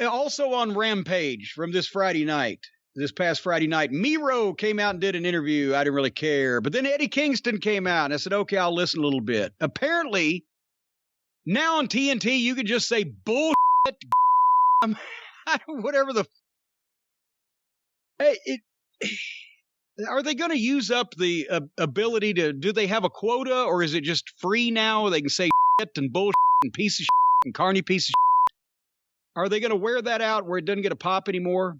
Also on Rampage from this past Friday night, Miro came out and did an interview. I didn't really care. But then Eddie Kingston came out, and I said, okay, I'll listen a little bit. Apparently, now on TNT, you can just say bullshit, whatever the... Are they going to use up the ability to... Do they have a quota, or is it just free now? They can say shit and bullshit and piece of shit and carny piece of shit. Are they going to wear that out where it doesn't get a pop anymore?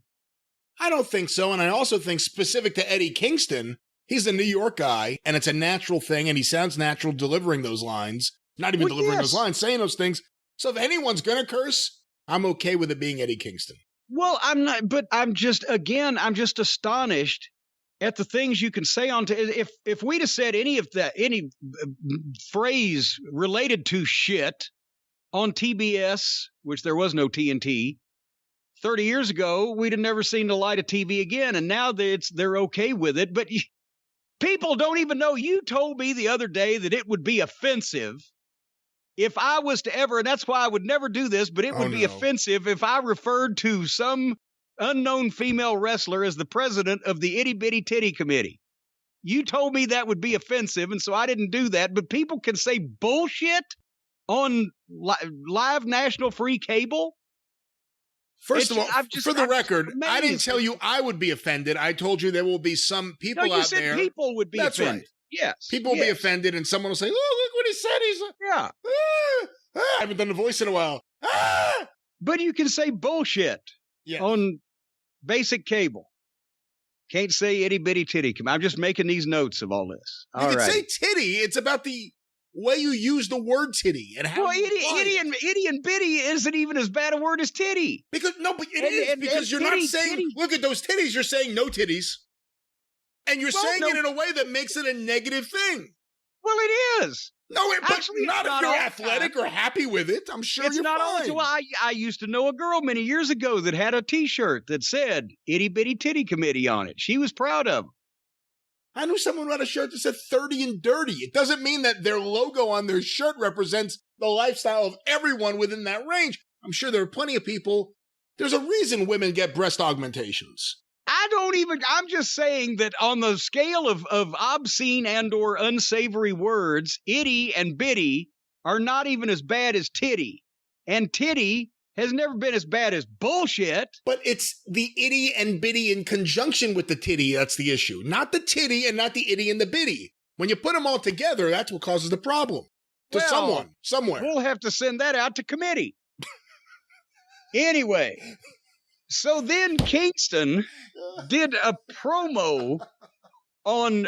I don't think so, and I also think specific to Eddie Kingston, he's a New York guy, and it's a natural thing, and he sounds natural delivering those lines. Not even delivering those lines, saying those things. So if anyone's going to curse, I'm okay with it being Eddie Kingston. Well, I'm not, but I'm just astonished at the things you can say on if we'd have said any phrase related to shit on TBS, which there was no TNT, 30 years ago, we'd have never seen the light of TV again, and now they're okay with it. But people don't even know. You told me the other day that it would be offensive if I was to ever, and that's why I would never do this, but it would be offensive if I referred to some unknown female wrestler as the president of the Itty Bitty Titty Committee. You told me that would be offensive, and so I didn't do that. But people can say bullshit on live national free cable. First of all, for the record, I didn't tell you I would be offended. I told you there will be some people out there. People would be offended. Right. Yes. People will be offended, and someone will say, "Oh, look what he said." He's I haven't done the voice in a while. But you can say bullshit on basic cable. Can't say itty bitty titty. I'm just making these notes of all this. You can say titty. It's about the way you use the word titty and how. Well, itty and bitty isn't even as bad a word as titty. Because you're not saying titty. Look at those titties. You're saying no titties, and you're saying it in a way that makes it a negative thing. Well, it is. No, actually, not if you're athletic or happy with it. I'm sure it's you're not fine. Well, I used to know a girl many years ago that had a T-shirt that said "Itty Bitty Titty Committee" on it. She was proud of it. I knew someone who had a shirt that said 30 and dirty. It doesn't mean that their logo on their shirt represents the lifestyle of everyone within that range. I'm sure there are plenty of people. There's a reason women get breast augmentations. I'm just saying that on the scale of obscene and or unsavory words, itty and bitty are not even as bad as titty. And titty has never been as bad as bullshit. But it's the itty and bitty in conjunction with the titty that's the issue. Not the titty and not the itty and the bitty. When you put them all together, that's what causes the problem. To someone, somewhere. We'll have to send that out to committee. Anyway, so then Kingston did a promo on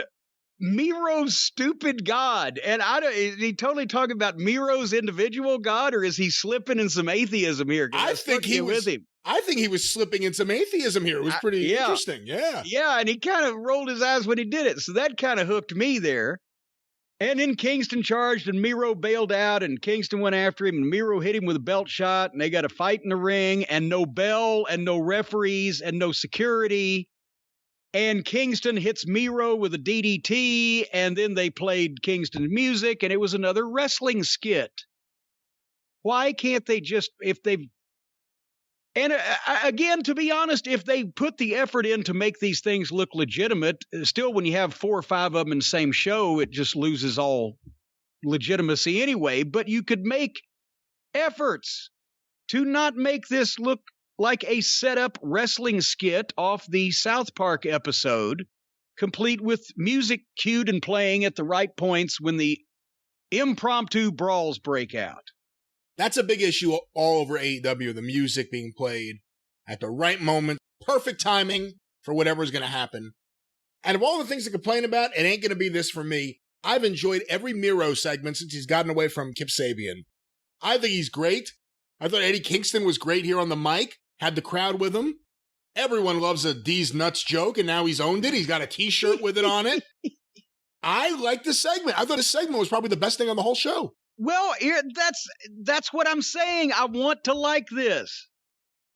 Miro's stupid God. And is he totally talking about Miro's individual God, or is he slipping in some atheism here? I think he was slipping in some atheism here. It was pretty interesting. Yeah. Yeah. And he kind of rolled his eyes when he did it. So that kind of hooked me there. And then Kingston charged and Miro bailed out and Kingston went after him and Miro hit him with a belt shot and they got a fight in the ring and no bell and no referees and no security. And Kingston hits Miro with a DDT, and then they played Kingston's music, and it was another wrestling skit. Why can't they just, again, to be honest, if they put the effort in to make these things look legitimate, still when you have 4 or 5 of them in the same show, it just loses all legitimacy anyway. But you could make efforts to not make this look like a set-up wrestling skit off the South Park episode, complete with music cued and playing at the right points when the impromptu brawls break out. That's a big issue all over AEW, the music being played at the right moment, perfect timing for whatever's going to happen. And of all the things to complain about, it ain't going to be this for me. I've enjoyed every Miro segment since he's gotten away from Kip Sabian. I think he's great. I thought Eddie Kingston was great here on the mic. Had the crowd with him. Everyone loves a D's nuts joke, and now he's owned it. He's got a T-shirt with it on it. I like the segment. I thought his segment was probably the best thing on the whole show. Well, that's what I'm saying. I want to like this.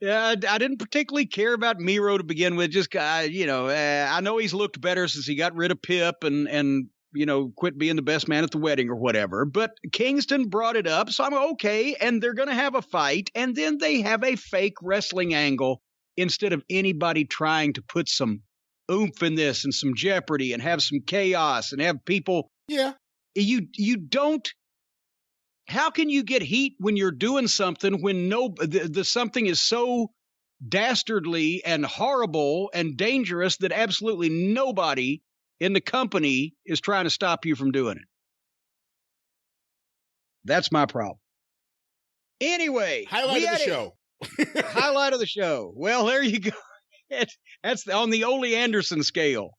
I didn't particularly care about Miro to begin with. Just I know he's looked better since he got rid of Pip and quit being the best man at the wedding or whatever. But Kingston brought it up, so I'm okay. And they're going to have a fight. And then they have a fake wrestling angle instead of anybody trying to put some oomph in this and some jeopardy and have some chaos and have people. Yeah. You don't. How can you get heat when you're doing something when the something is so dastardly and horrible and dangerous that absolutely nobody in the company is trying to stop you from doing it? That's my problem. Anyway, highlight of the show. Highlight of the show. Well, there you go. That's on the Ole Anderson scale.